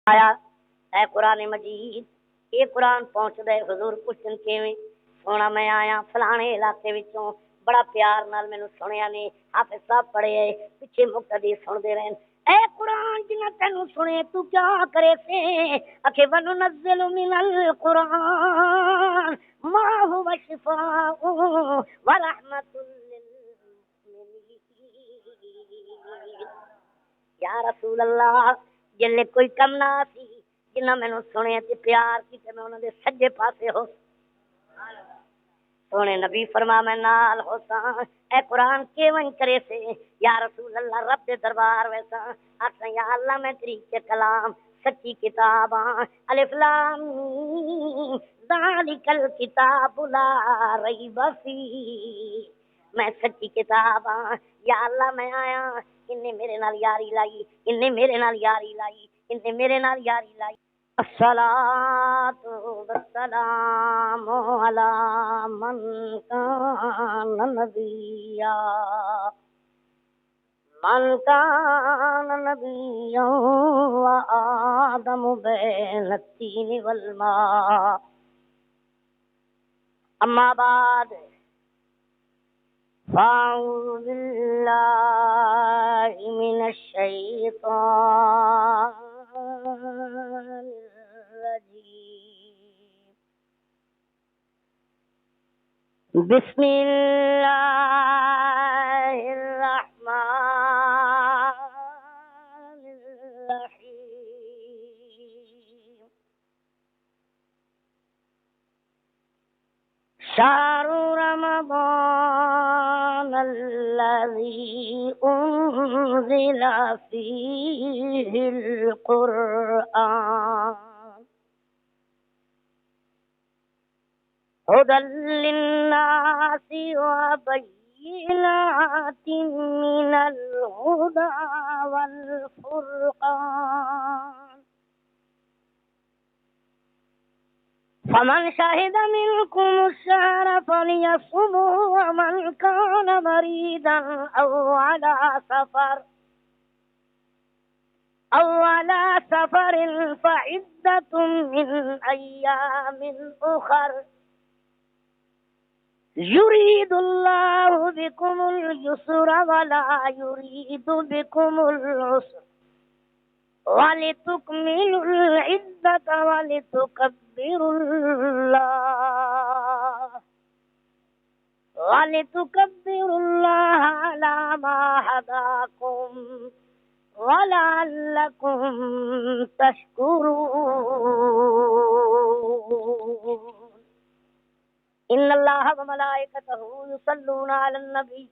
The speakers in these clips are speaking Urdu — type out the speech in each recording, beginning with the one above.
آیا اے قرآن مجید یہ قرآن پہنچ دے حضور پوچھن کیویں سونا میں آیا فلانے علاقے وچوں بڑا پیار نال مینوں سنیا نے حافظ صاحب پڑھے پیچھے مقتدی سنتے رہن اے قرآن جنہ تینوں سنے تو کیا کرے سے اکھے وننزل من القرآن ما هو شفاء ورحمۃ للمؤمنین یا رسول اللہ جلے کوئی کم نہ سی جنہ مینوں سنے تے پیار کیتے میں انہاں دے سجے پاسے ہو سونے نبی فرما میں نال ہوساں اے قرآن کیون کرے سے یا رسول اللہ رب دے دربار ویسا آکھاں یا اللہ میں تیری کے کلام سچی کتاب الف لام میم ذالک الکتاب لا ریب فیہ میں سچی کتاب یا اللہ میں آیا انہیں میرے نال یاری لائی انہیں میرے نال یاری لائی انہیں میرے نال یاری لائی الصلاۃ والسلام علی من کان نبیا من کان نبیا وآدم بین الطین والماء اما بعد فاعوذ باللہ من الشیطان الرجیم بسم اللہ الرحمن الرحیم شہر رمضان الذي أنزل فيه القرآن هدى للناس وبينات من الهدى والفرقان فمن شهد منكم الشهر فليصمه ومن كان مريضا أو على سفر فعدة من أيام أخر يريد الله بكم اليسر ولا يريد بكم العسر وَلِتُكْمِلُوا الْعِدَّةَ وَلِتُكَبِّرُوا اللَّهَ عَلَى مَا هَدَاكُمْ وَلَعَلَّكُمْ تَشْكُرُونَ إِنَّ اللَّهَ وَمَلَائِكَتَهُ يُصَلُّونَ عَلَى النَّبِيِّ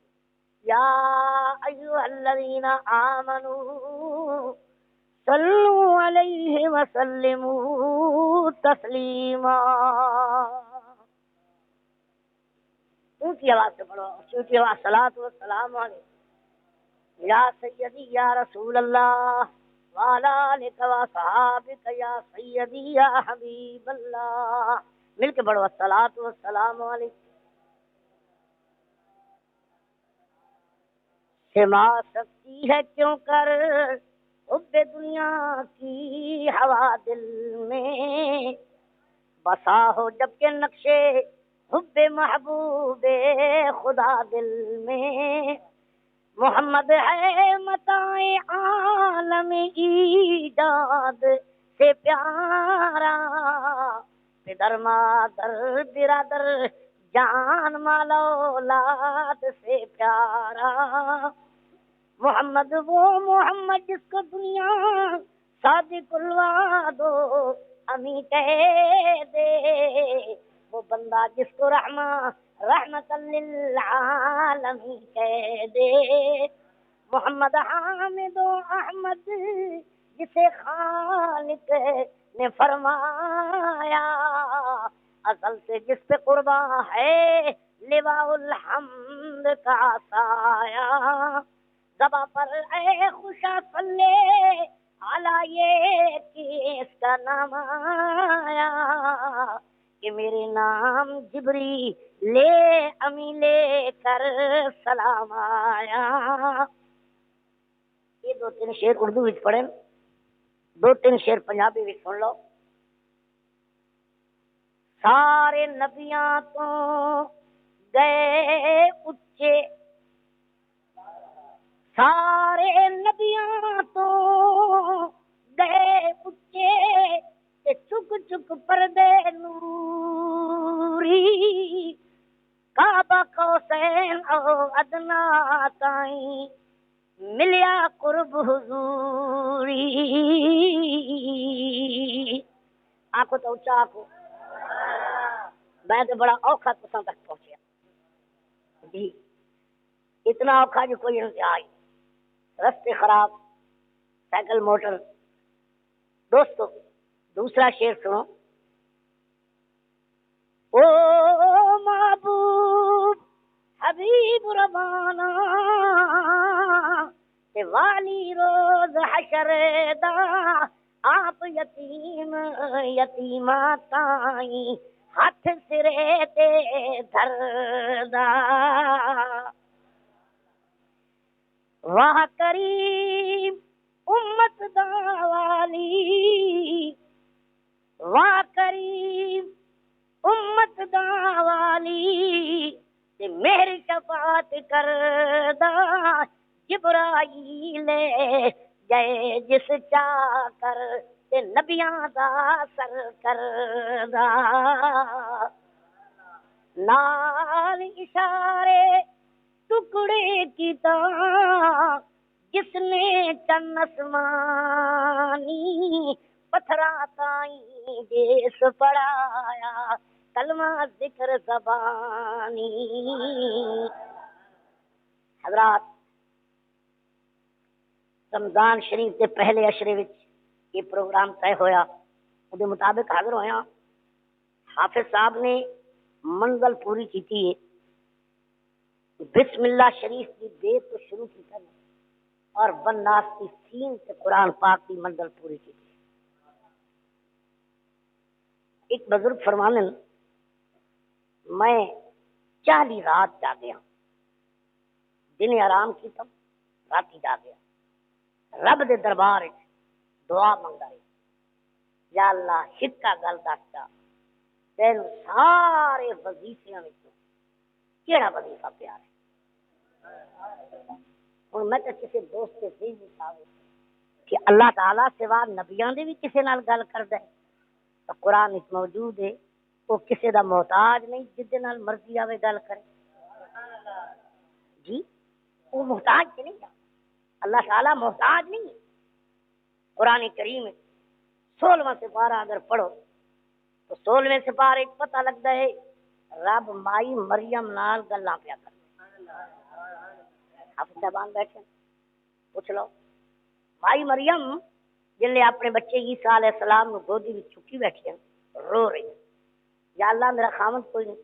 يَا أَيُّهَا الَّذِينَ آمَنُوا صلوا علیہ وسلموا تسلیما اونچی آواز سے پڑھو اونچی آواز صلاۃ والسلام علیہ یا سیدی یا رسول اللہ وعلی آلک وصحابک یا سیدی یا حبیب اللہ مل کے پڑھو الصلاۃ والسلام علیہ سما سکتی ہے کیوں کر حب دنیا کی ہوا دل میں بسا ہو جب کے نقشے حب محبوب خدا دل میں محمد ہے متاع عالم ایجاد سے پیارا پدر مادر برادر جان مال اولاد سے پیارا محمد وہ محمد جس کو دنیا صادق الوعد امی کہہ دے وہ بندہ جس کو رحمت للعالمین کہہ دے محمد حامد و احمد جسے خالق نے فرمایا ازل سے جس پہ قرباں ہے لواء الحمد کا سایہ زبا پر اے خوشا صلی علی یہ کہ اس کا نام آیا کہ میرے نام جبری لے امی لے کر سلام آیا. یہ دو تین شعر اردو وچ پڑھے دو تین شعر پنجابی بھی سن لو. سارے نبیاں تو گئے اچے، سارے نبیاں تو گئے اچے، تے چک چک پردے نوری، کعبہ قوسین او ادنا تائیں ملیا قرب حضوری. آنکھو تو اچھا آنکھو، میں تو بڑا اوکھا تساں تک پہنچیا جی، اتنا اوکھا جو کوئی انتہا ہی، رستے خراب، سائیکل موٹر. دوستو دوسرا شعر سنو. او محبوب حبیب ربانا تے والی روز حشر دا آپ یتیم یتیمہ تائیں ہاتھ سرے تے دھردا. واہ کریم امت دا والی، واہ کریم امت دا والی تے میری شفاعت کردا. جبرائیل گئے جس چاہ کر تے نبیاں دا سر کردا. نال اشارے ٹکڑے کیتا جس نے چن آسمانی، پتھراں تائیں جیس پڑھایا کلمہ ذکر زبانی. حضرات رمضان شریف کے پہلے اشرے وچ یہ پروگرام طے ہویا، وہ مطابق حاضر ہویا. حافظ صاحب نے منزل پوری کی تھی، بسم اللہ شریف کی بے تو شروع کی تھی اور والناس کی سین سے قرآن پاک کی منزل پوری کی تھی. ایک بزرگ فرمانے میں 40 رات جاگیا، دن آرام کی تم راتی جاگیا، رب دے دربار دعا منگا، یا اللہ ہکا گل دستا تین سارے وظیفیاں کیڑا وظیفہ پیار ہے. ہوں میں تو کسی دوست سے بھی کہ اللہ تعالیٰ سوا نبیاں دے بھی کسی نال گل کردا ہے تو قرآن وچ موجود ہے، وہ کسی دا محتاج نہیں، جدے نال مرضی آوے گل کرے. جی وہ محتاج نہیں، اللہ تعالیٰ محتاج نہیں. قرآن کریم 16واں سپارہ اگر پڑھو تو 16ویں سپارے پتہ لگتا ہے رب مائی مریم نال گلاں پیا کر. آپ صاحبان بیٹھے پوچھ لو، مائی مریم جلے اپنے بچے عیسیٰ علیہ السلام نو گودی وچ چکی بیٹھی ہیں رو رہی، یا اللہ میرا خاوند کوئی نہیں،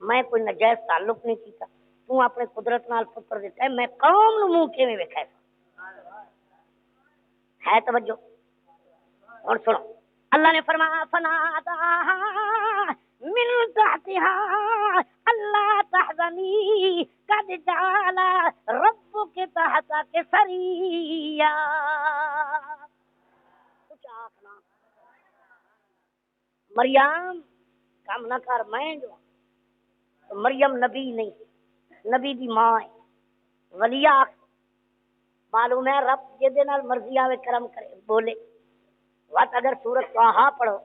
میں کوئی ناجائز تعلق نہیں کیتا، تو اپنے قدرت نال پتر دیتا ہے، میں قوم نو منہ کیویں ویکھا ہے. توجہ اور سنو، اللہ نے فرمایا فناداها من تحتها اللہ تحزنی قد جعل ربک تحتک سریا. کچھ آخنا مریم کام نہ کر، میں جو مریم نبی نہیں، نبی دی ماں ہے، ولیہ معلوم ہے رب جے نال مرضی آوے کرم کرے بولے. وقت اگر سورت طٰہٰ پڑھو،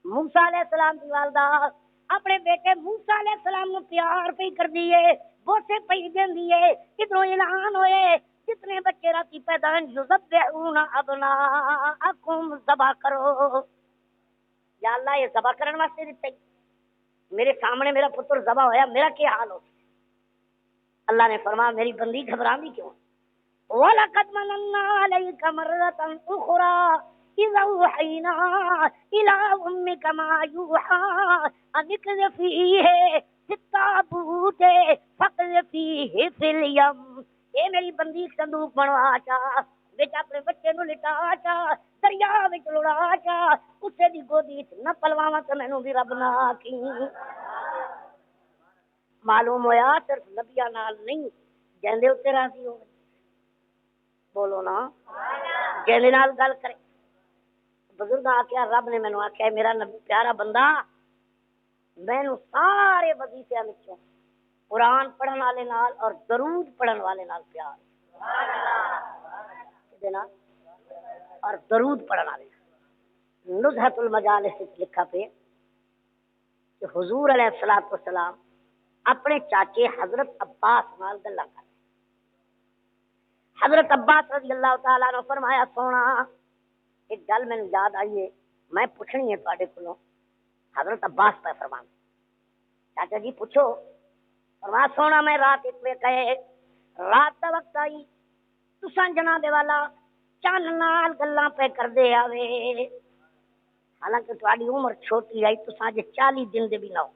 موسیٰ علیہ السلام کی والدہ اپنے بیٹے موسیٰ علیہ السلام نے پیار پہ کر دیے، بوسے پہ دین دیے، کدھروں اعلان ہوئے جتنے بچے راتی پیدا ہیں یذبحون ابناءکم، ذبح کرو. یا اللہ یہ ذبح کرنے واسطے دیتے، میرے سامنے میرا پتر ذبح ہویا، میرا کیا حال ہو. اللہ نے فرمایا میری بندی گھبراندی کیوں؟ وَلَقَدْ مَنَنَّا عَلَيْكَ مَرَّةً أُخْرَىٰ إِذْ أَوْحَيْنَا إِلَىٰ أُمِّكَ مَا يُوحَىٰ أَنِ اقْذِفِيهِ فِي التَّابُوتِ فَاقْذِفِيهِ فِي الْيَمِّ. اے میری بندی صندوق بنوا چا، وچ اپنے بچے نو لٹا چا، دریا وچ لڑا چا، اسے دی گودی وچ نہ پلواواں تے مینوں بھی رب نہ آکھی. معلوم ہویا صرف نبیاں نال نہیں جیندے اوتے راضی ہو، بولو نا جیندے نال گل کرے. بزرگ آخیا رب نے مینوں آخیا میرا نبی پیارا بندہ مینوں سارے وظیفے وچوں قرآن پڑھن والے نال اور درود پڑھن والے نال پیار اور درود پڑھن والے نزہت المجالس لکھا پہ کہ حضور علیہ الصلوۃ والسلام اپنے چاچے حضرت عباس نال گلاں کر حضرت عباس رضی اللہ تعالیٰ نے فرمایا سونا ایک گل میں یاد آئی ہے میں پوچھنی ہے تواڈے کولوں حضرت عباس پہ فرمان چاچا جی پوچھو فرمایا سونا میں رات ایک بجے کہے رات دا وقت آئی تساں جناب والا چن نال گلاں پہ کردے آوے حالانکہ تواڈی عمر چھوٹی آئی تساں جے 40 دن دے بھی نہ ہو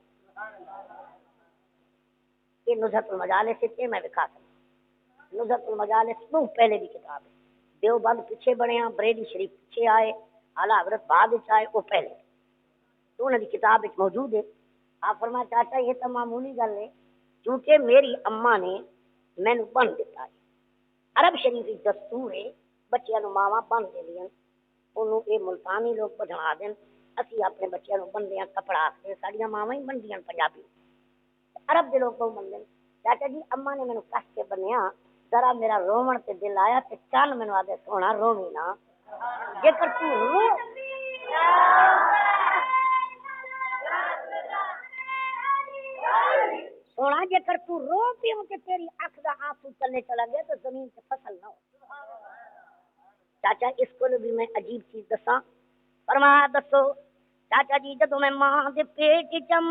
یہ نزہت المجالس سے میں دکھا سکتا نزہت المجالس تو پہلے بھی کتاب ہے دیوبند پیچھے بنیا بریلی شریف پیچھے آئے اعلیٰ حضرت بعد آئے وہ پہلے تو انہوں کی کتاب موجود ہے آپ فرمایا چاچا یہ تو معمولی گل ہے کیونکہ میری اما نے مینوں بن دیتا ہے عرب شریف دستور ہے بچیاں نو ماواں بن دینیاں انہوں یہ ملتانی لوگ بدھا دین اسی اپنے بچیاں نو بندے ہیں کپڑا آخر ساڑیاں ماواں ہی بندیاں پنجابی عرب دے لوگ کو بندے چاچا جی اما نے مینوں کس کے بنیا ذرا میرا رومن تے دل آیا تے چل مینوں آدے سونا روویں نا جے کر تو رو سونا جے کر تو رو پیوں کہ تیری اکھ دا آنسو چلنے چلا گیا تو زمین تے فصل نہ ہو چاچا اس کو بھی میں عجیب چیز دساں فرمایا دسو چاچا جی جدوں میں ماں دے پیٹ چم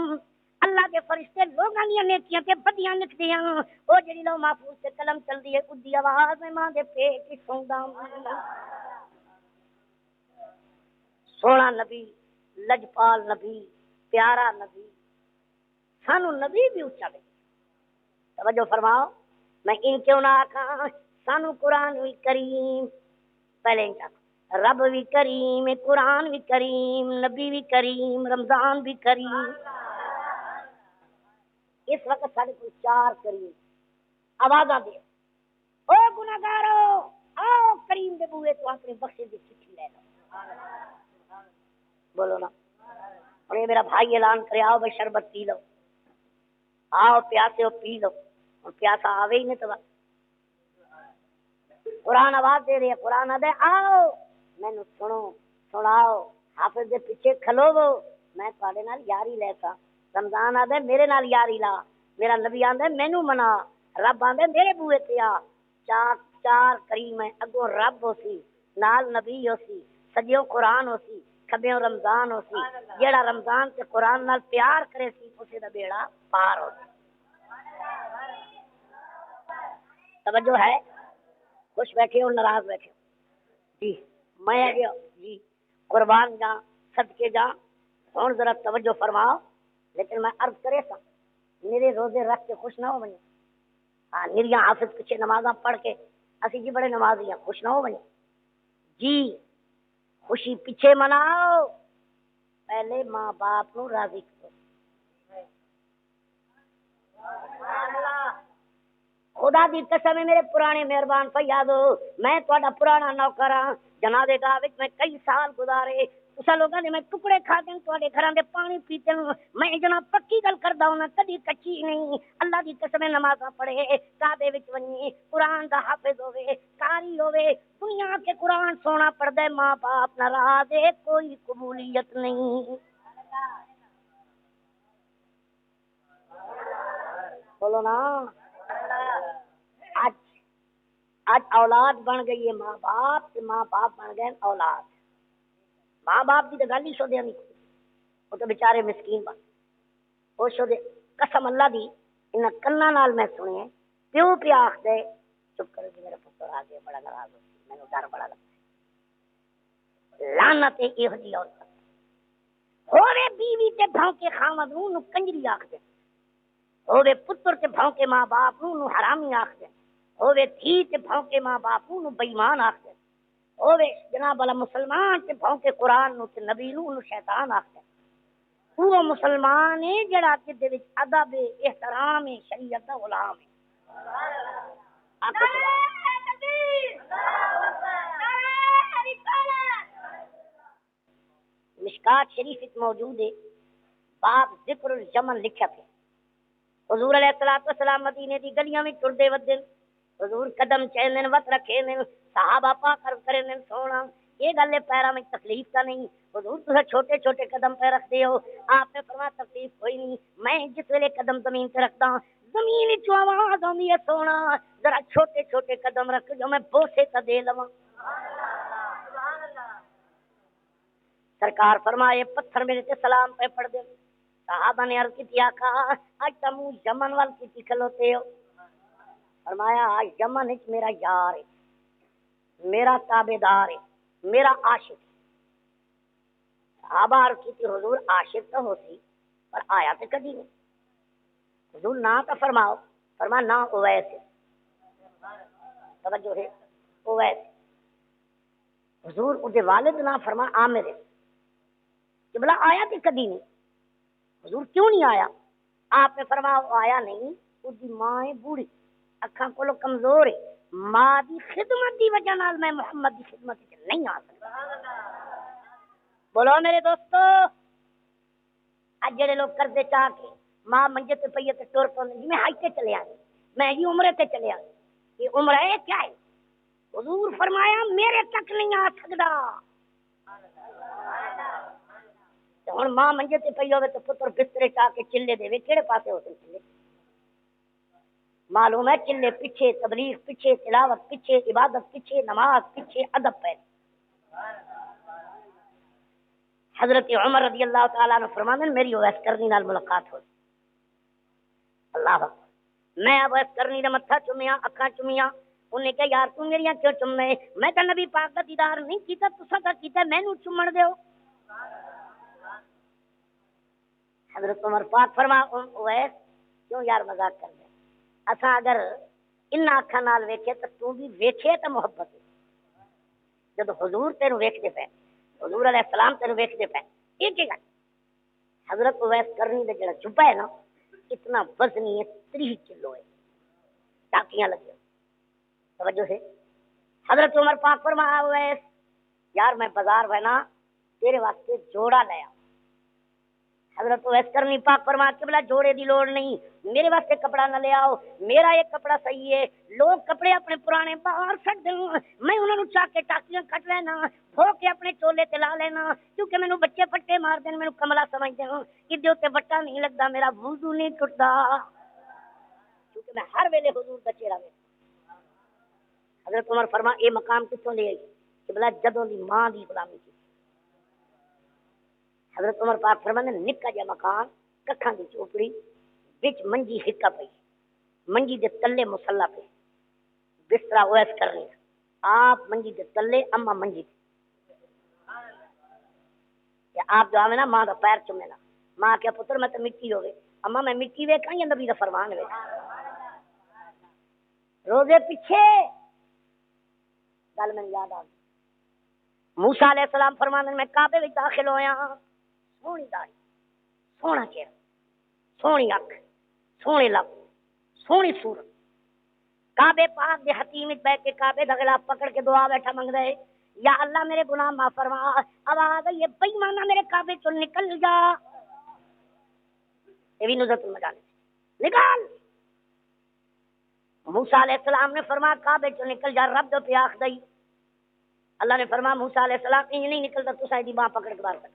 اللہ کے فرشتے لوگاں دی نیکیاں تے بدیاں لکھدیاں او جڑی لو محفوظ تے قلم چلدی ہے اودی آواز میں ماں دے پیٹ سوندا سونا نبی لجپال نبی پیارا نبی سانو نبی بھی اچا دے توجہ فرماؤ میں ان کیوں نہ آکھاں سانو قرآن بھی کریم پہلے رب بھی کریم قرآن بھی کریم نبی بھی کریم رمضان بھی کریم اس وقت سارے کو 4 کریم آوازاں دے او گناہگارو آؤ کریم دے بوئے تو اپنی بخشش دی چٹھی لے لو بولو نا اور یہ میرا بھائی اعلان کرے آؤ بھائی شربت پی لو آؤ پیاسے ہو پی لو اور پیاسا آوے ہی نہیں تو قرآن آواز دے رہے ہیں قرآن آدھے آؤ میں نے سناؤ حافظ دے پیچھے کھلو میں تھوڑے نال یاری لے سا رمضان آدھے میرے نال یاری لا میرا نبی آدھے مینو منا رب آدھے میرے بوئے تے آ 4 کریم ہے اگوں رب ہو سی نال نبی ہو سی سجیوں قرآن ہو سی کھبیوں رمضان ہو سی جیڑا رمضان تے قرآن نال پیار کرے سی اسے دا بیڑا پار ہو سی توجہ ہے خوش بیٹھے ہو ناراض بیٹھے ہو جی میں جی قربان جا صدقے جا ہوں ذرا توجہ فرماؤ لیکن میں عرض کرے سا میرے روزے رکھ کے خوش نہ ہو بنی ہاں نریاں حافظ پیچھے نمازاں پڑھ کے اسی جی بڑے نمازی ہیں خوش نہ ہو بنی جی خوشی پیچھے مناؤ پہلے ماں باپ نو راضی کرو خدا دی قسم ہے میرے پرانے مہربان فیاضو میں تہاڈا پرانا نوکر ہاں جناب گاہ وچ میں کئی سال گزارے تساں لوگاں نے میں ٹکڑے کھا دین تہاڈے گھراں دے پانی پیتے میں جناب پکی گل کردا ہوں کدی کچی نہیں اللہ دی قسم نمازاں پڑھے کعبے وچ ونی قرآن دا حافظ ہوے قاری ہوے دنیا کے قرآن سونا پڑھدا ہے ماں باپ ناراض ہے کوئی قبولیت نہیں بولو نا آج اولاد بن گئی ہے ماں باپ تے ماں باپ بن گئے اولاد ماں باپ کی تو گل ہی سودے نہیں وہ تو بیچارے مسکین بن وہ سودے قسم اللہ دی ان کنا نال میں سنے پیو پیا آخدے چپ کرو جی میرا پتر آ گیا بڑا ناراض ہو مینوں ڈر بڑا لگتا ہے لعنت ایہو جی عورت ہوے بیوی تے بھونکے خاوند نوں کنجری آخدے ہوے پتر تے بھونکے ماں باپ نوں حرامی آخدے ہوے دھی تے بھونکے ماں باپ نوں بے ایمان آخدے ہوے جناب والا مسلمان تے بھونکے قرآن نوں تے نبی نوں شیطان آخدے وہ مسلمان ہے جڑا کہ دے وچ ادب احترام شریعت دا غلام ہے مشکات شریف موجود ہے، باب ذکر الجمل لکھا پہ حضور علیہ الصلوۃ والسلام مدینے دی گلیاں وچ ٹردے ودے حضور قدم چیندن وت رکھے نے صحابہ پاک کرے نے سونا یہ گل پیراں میں تکلیف کا نہیں حضور تسا چھوٹے چھوٹے قدم پہ رکھتے ہو آپ نے فرمایا تکلیف کوئی نہیں میں جس ویلے قدم زمین پہ رکھتا ہوں زمین چوں آواز آندی ہے سونا ذرا چھوٹے چھوٹے قدم رکھ جو میں بوسے تا دے لواں سرکار فرمائے پتھر میرے تے سلام پہ پڑھ دے صحابہ نے عرض کی آقا آج تم یمن وال کی کھلوتے ہو فرمایا آج یمن وچ میرا یار ہے میرا تابعدار ہے میرا عاشق ہے صحابہ عرض کی حضور عاشق تو ہوتی پر آیا تو کبھی نہیں حضور نہ تو فرماؤ فرما نہ اویس ہے توجہ ہے اویس حضور اُدے والد نہ فرما عامر ہے کہ بلا آیا تو کبھی نہیں حضور کیوں نہیں آیا آپ نے فرمایا آیا نہیں اس دی ماں ہے بوڑھی اکھاں کولو کمزور ہے ماں دی خدمت دی وجہ نال میں محمد دی خدمت وچ نہیں آ سکتا بولو میرے دوستو اج جڑے لوگ کرتے چاہ کے ماں منجے تے پئی تے ٹر پون جی میں حج تے چلے آ میں جی عمرے تے چلے آ یہ عمرہ ہے کیا ہے حضور فرمایا میرے تک نہیں آ سکدا ہن ماں منجے تے پئی ہوے تے پتر بسترے چا کے چلے دے کیڑے پاسے ہوتے چلے معلوم ہے چلے پیچھے تبلیغ پیچھے تلاوت پیچھے عبادت پیچھے نماز پیچھے ادب پہ حضرت عمر رضی اللہ تعالیٰ عنہ فرمانے میری اویس کرنی نال ملاقات ہوئی اللہ میں اویس کرنی دا متھا چومیا اکھاں چومیا انہیں کہا یار تو میریاں کیوں چومنے میں تے نبی پاک دا دیدار نہیں کیتا تساں دا کیتا مینوں چومن دیو حضرت عمر پاک فرما اویس کیوں یار مذاق کر دے اساں اگر ان اکھاں نال ویکھے تے تو بھی ویکھے تے محبت جب حضور تینوں ویکھدے پے حضور علیہ السلام تینوں ویکھدے پے ایک ہی گل حضرت اویس کرنی دے جڑا جبا ہے نا اتنا وزنی ہے 30 کلو ہے ٹاکیاں لگی توجہ سے حضرت عمر پاک فرمایا اویس یار میں بازار بنا تیرے واسطے جوڑا لیا حضرت اویس کرنی پاک فرمایا کہ بلا جوڑے دی لوڑ نہیں میرے واسطے کپڑا نہ لے آؤ میرا ایک کپڑا صحیح ہے لوگ کپڑے اپنے پرانے باہر سٹ دیں میں انہوں نے چاہ کے ٹاکیاں کٹ لینا دھو کے اپنے چولے تے لا لینا کیونکہ مینوں بچے پٹے مار دین مینوں کملا سمجھدے ہوں کہ اوتے بٹا نہیں لگدا میرا وضو نہیں ٹوٹدا کیونکہ میں ہر ویلے حضور دا چہرہ ویکھدا حضرت عمر فرما اے مقام کتوں لے آئی کہ بلا جدوں دی ماں دی غلامی کی حضرت عمر پاک فرمانے نکا جا مکان ککھاں دی چوپڑی وچ منجی ہکا پئی منجی دے تلے مصلا پہ بسترا اویس کرنی آپ منجی دے تلے اما منجی دے آپ جو آوے نا ماں دا پیر چومے نا ماں کیا پتر میں تو مٹی ہوئے اما میں مٹی ویکھاں یا نبی دا فرمان ویکھاں روزے پیچھے گل میں یاد آ گئی موسیٰ علیہ السلام فرمانے میں کعبے وچ داخل ہویا سونی داڑھی سونا چہرہ سونی اکھ سونے لب سونی صورت کعبے پاک دے حتیم وچ بیٹھ کے کعبے دا غلاف پکڑ کے دعا بیٹھا منگ دے یا اللہ میرے گناہ معاف فرما آواز آئی بے ایمانہ میرے کعبے چوں نکل جا یہ بھی نزلۃ المجالس نکال موسیٰ علیہ السلام نے فرمایا کعبے چوں نکل جا رب دے پہ آکھ دئی اللہ نے فرمایا موسیٰ علیہ السلام یہ نہیں نکلتا تو سائیں دی باں پکڑ کے باہر کر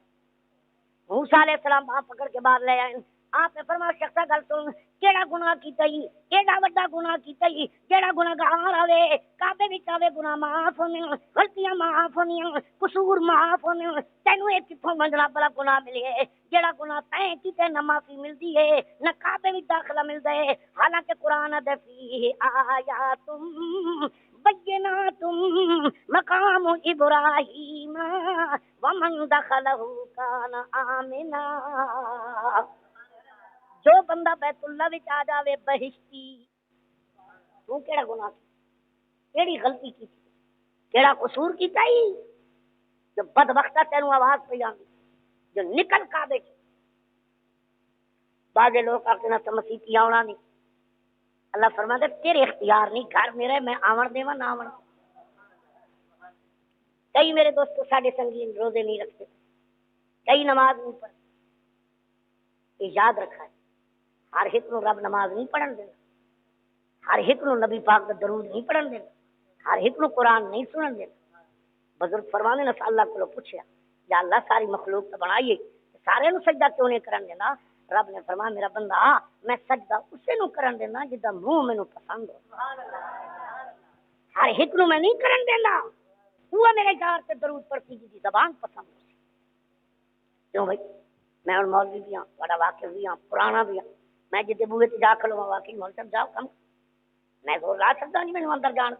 موسیٰ علیہ السلام باں پکڑ کے باہر لے آئے آپ نے فرمایا شخصا گل سن کیڑا گناہ کیتا ہی کیڑا وڈا گناہ کیتا ہی جیڑا گناہگار آوے کعبے وچ آوے گناہ معاف ہونے غلطیاں معاف ہونیاں قصور معاف ہونے تینوں اے کتھوں منجنا بلا گناہ ملے جیڑا گناہ تیں کیتے نہ معافی ملدی ہے نہ کعبے وچ داخلہ ملدا ہے حالانکہ قرآن دے فی آیاتم بینات مقام ابراہیم ومن دخلہ کان آمنا جو بندہ بیت اللہ وچ آ جاوے بہشتی تو کیڑا گناہ کیڑی غلطی کی کیڑا قصور کیتا ہی جو بدبختہ تینوں آواز پہ آندی جو نکل کعبے چ بعض لوگ آتے نا مسیح کی آونا نہیں اللہ فرماتا تیرے اختیار نہیں گھر میرا میں آون دیواں نہ آون کئی میرے دوستو ساڈے سنگین روزے نہیں رکھتے نماز نہیں پڑھ، یہ یاد رکھا ہے، ہر ایک نو رب نماز نہیں پڑھن دینا، ہر ایک نو نبی پاک کا درود نہیں پڑھن دینا، ہر ایک نو قرآن نہیں سنن دینا۔ بزرگ فرمانے نے اللہ کو پوچھا یا اللہ ساری مخلوق تو بنائیے سارے نو سجدہ کیوں نہیں کرن دینا؟ رب نے فرمایا میرا بندہ میں سجدہ اسے نو کرن دینا جدا منہ مینوں پسند ہو، ہر ایک نو میں نہیں کرن دینا، وہ میرے یار سے درود پڑھتی جی زبان پسند ہو۔ کیوں بھائی میں ہوں مولوی بھی ہاں، بڑا واقع بھی ہاں، پرانا بھی ہاں، میں جدے بوئے تے جا کھلوا واقعی مول صاحب جاؤ کم میں زور لا سکتا نہیں مینوں اندر جان،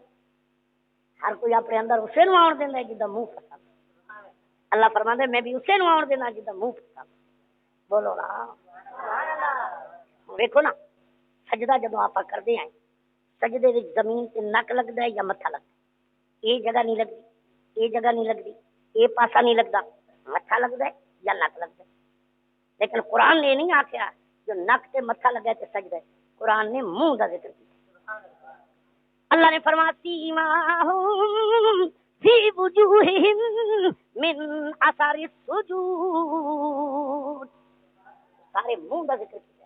ہر کوئی اپنے اندر اسے نو آن دینا جدا منہ پسند۔ اللہ فرماندے میں بھی اسے نو آن دینا جدا منہ پسند۔ بولو نا دیکھو نا سجدہ جدو آپ کرتے ہیں سجدے وچ زمین تے نک لگتا ہے یا متھا لگتا ہے؟ یہ جگہ نہیں لگتی، یہ جگہ نہیں لگتی، یہ پاسا نہیں لگتا، متھا لگتا ہے یا نک لگتا ہے؟ لیکن قرآن نے نہیں آخیا جو نک تے متھا لگا تے سجدہ ہے، قرآن نے منہ دا ذکر کیا۔ اللہ نے فرمایا سیماہم فی وجوہہم من اثر السجود، سارے منہ دا ذکر کیا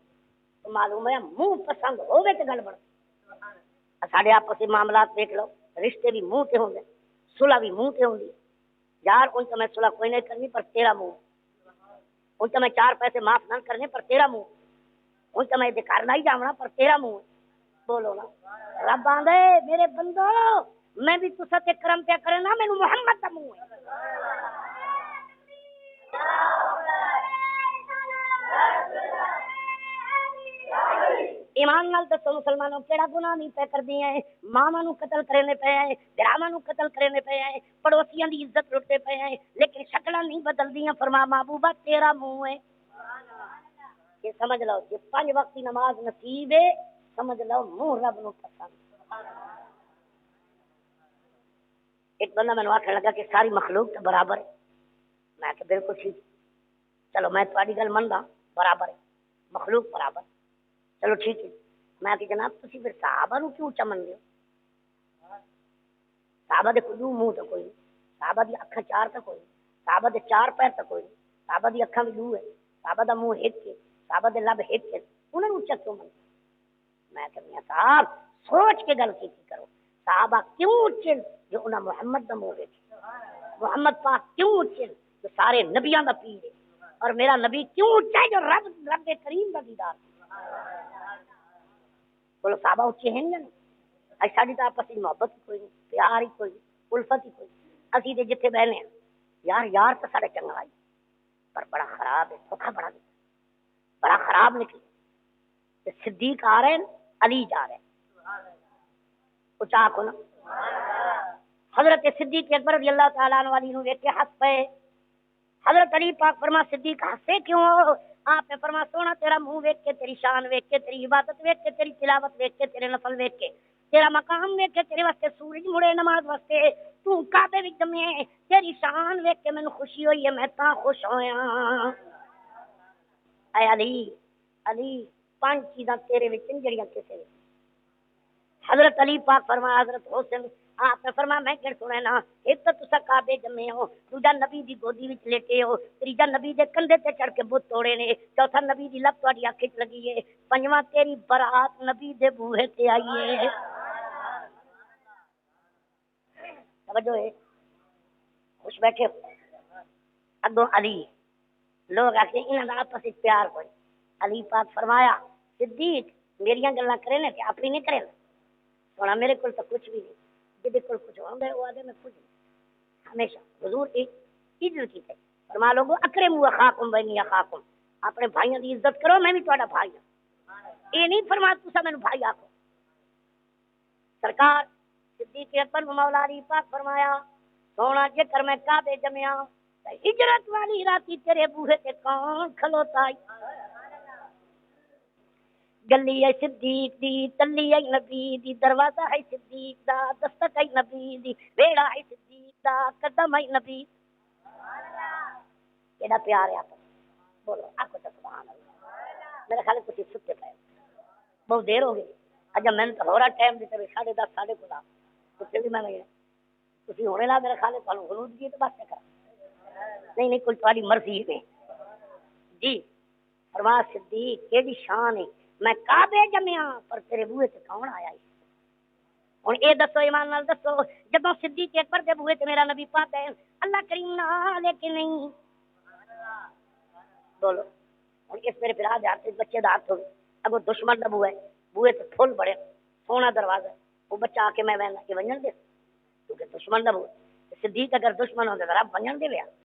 تو معلوم ہے منہ پسند ہوے تے گل بن۔ ساڈے آپس معاملات دیکھ لو، رشتے بھی منہ تے ہوندے، صلح بھی منہ تے ہوندی، یار ان تو میں صلح کوئی نہیں کرنی پر تیرا منہ، ان تو میں 4 پیسے معاف نہ کرنے پر تیرا منہ، ان تو میں ذکر نہیں جاونا پر تیرا منہ۔ بولو نا رب آندے میرے بندو میں بھی تسا تے کرم پیا کرے نا، مینوں محمد دا منہ ہے۔ ایمان نال دسو مسلمانوں کیڑا گناہ نہیں پہ کر دیا ہے؟ ماواں نو قتل کرنے پے ہیں، بھراواں نو قتل کرنے پے ہیں، پڑوسیاں دی عزت لٹے پے ہیں، لیکن شکلاں نہیں بدل دیاں۔ فرما محبوبہ تیرا منہ ہے، یہ سمجھ لو جے 5 وقت کی نماز نصیب ہے سمجھ لو منہ رب نو پسند۔ ایک بندہ مینوں آکھن لگا کہ ساری مخلوق تو برابر ہے، میں کہ بالکل ٹھیک، چلو میں تہاڈی گل مندا برابر ہے، مخلوق برابر، چلو ٹھیک ہے۔ میں کہ جناب تسی پھر صحابہ نو کیوں چمن دیو؟ صحابہ دے کوئی منہ تو کوئی نہیں، صحابہ دی اکھاں 4 تو کوئی نہیں، صحابہ دے 4 پیر تو کوئی نہیں، صحابہ دی اکھاں بھی 2 ہے، صحابہ دا منہ ایک ہے، صحابہ دے لب ایک ہے، انہاں نو اونچا کیوں من؟ میں کہ میاں صاحب سوچ کے گل کی کرو، صحابہ کیوں اونچے جو انہاں محمد دا منہ ویکھے؟ محمد پاک کیوں اونچے جو سارے نبیاں دا پیر ہے؟ اور میرا نبی کیوں اونچا ہے جو رب کریم دا دیدار؟ بولو صحابہ اونچے ہیں یا نہیں؟ اج ساڈی تو آپس میں محبت کوئی نہیں، پیار ہی کوئی نہیں، الفت ہی کوئی نہیں، اسی تے جتھے بہنے ہیں یار یار تو سارے چنگا آئی پر بڑا خراب ہے، دھوکھا بڑا خراب نکلے۔ صدیق آ رہے ہیں، علی جا رہے ہیں، اچھا کو نا حضرت صدیق اکبر رضی اللہ تعالیٰ عنہ والی نو ویکھ کے ہنس پے۔ حضرت علی پاک فرما صدیق ہنسے کیوں؟ آپ نے فرما سونا تیرا منہ ویکھ کے، تیری شان ویکھ کے، تیری عبادت ویکھ کے، تیری تلاوت ویکھ کے، تیرے نفل ویکھ کے، تیرا مقام ویکھ کے، تیرے واسطے سورج مڑے نماز واسطے تو کعبے وچ جمے، تیری شان ویکھ کے مینوں خوشی ہوئی ہے، میں تاں خوش ہویاں۔ اے علی علی 5 چیزاں تیرے وچ جڑیاں کسے وچ۔ حضرت علی پاک فرما حضرت حسین آپ نے فرما میں کہڑ سنے نا، ایک تو تسا کعبے جمے ہو، دوجا نبی دی گودی وچ لیٹے ہو، تیجا نبی دے کندھے تے چڑھ کے بت توڑے نے، چوتھا نبی دی لب تہاڈی اکھ وچ لگی ہے، پنجواں تیری برات نبی دے بوہے تے آئی ہے۔ توجہ ہے، خوش بیٹھے ہو اگوں علی لوگ آکھے انہاں دا آپس وچ پیار کوئی۔ علی پاک فرمایا صدیق میریاں گلاں کرے نے کہ اپنی نہیں کرے سونا میرے کول تو کچھ بھی نہیں، جدے کول کچھ ہوندا ہے وہ آدھے میں کچھ نہیں، ہمیشہ حضور کی عزت کی فرما لوگو اکرموا اخاکم بینی اخاکم، اپنے بھائیوں دی عزت کرو، میں بھی تہاڈا بھائی ہوں، یہ نہیں فرما تسا مینوں بھائی آکھو۔ سرکار صدیق اکبر مولا علی پاک فرمایا سونا جے کر میں کعبے جمیا ہجرت والی راتی تیرے بوہے تے کون کھلوتا گلی ہے صدیق دی، تلی ہے نبی دی، دروازہ ہے صدیق دا، دستک ہے نبی دی، بیڑا ہے صدیق دا، قدم ہے نبی۔ کیڑا پیار ہے آپ بولو آکو تو سبحان اللہ۔ میرے خیال کچھ ستے پے بہت دیر ہو گئی، اجا میں تو ہورا ٹائم دیتے 10:30 11:30 کتے بھی میں نہیں تسی ہونے لا میرے خیال تانوں غلط کی تو بس کر نہیں کوئی تہاڈی مرضی ہے جی فرما صدیق کیڑی شان ہے میں کعبے جمیا پر تیرے بوئے تے کون آیا ہے ہن اے دسو ایمان نال دسو جدوں صدیق اکبر دے بوئے تے میرا نبی پاک ہے اللہ کریم نال ہے کہ نہیں بولو ہن اس میرے بھرا دے ہاتھ بچے دا ہاتھ ہوے اگو دشمن دا بوئے تے پھول بڑے سونا دروازہ وہ بچہ آ کے میں وینا کہ ونجن دے کیونکہ دشمن دا بوئے صدیق اگر دشمن ہوندے ذرا ونجن دے ویا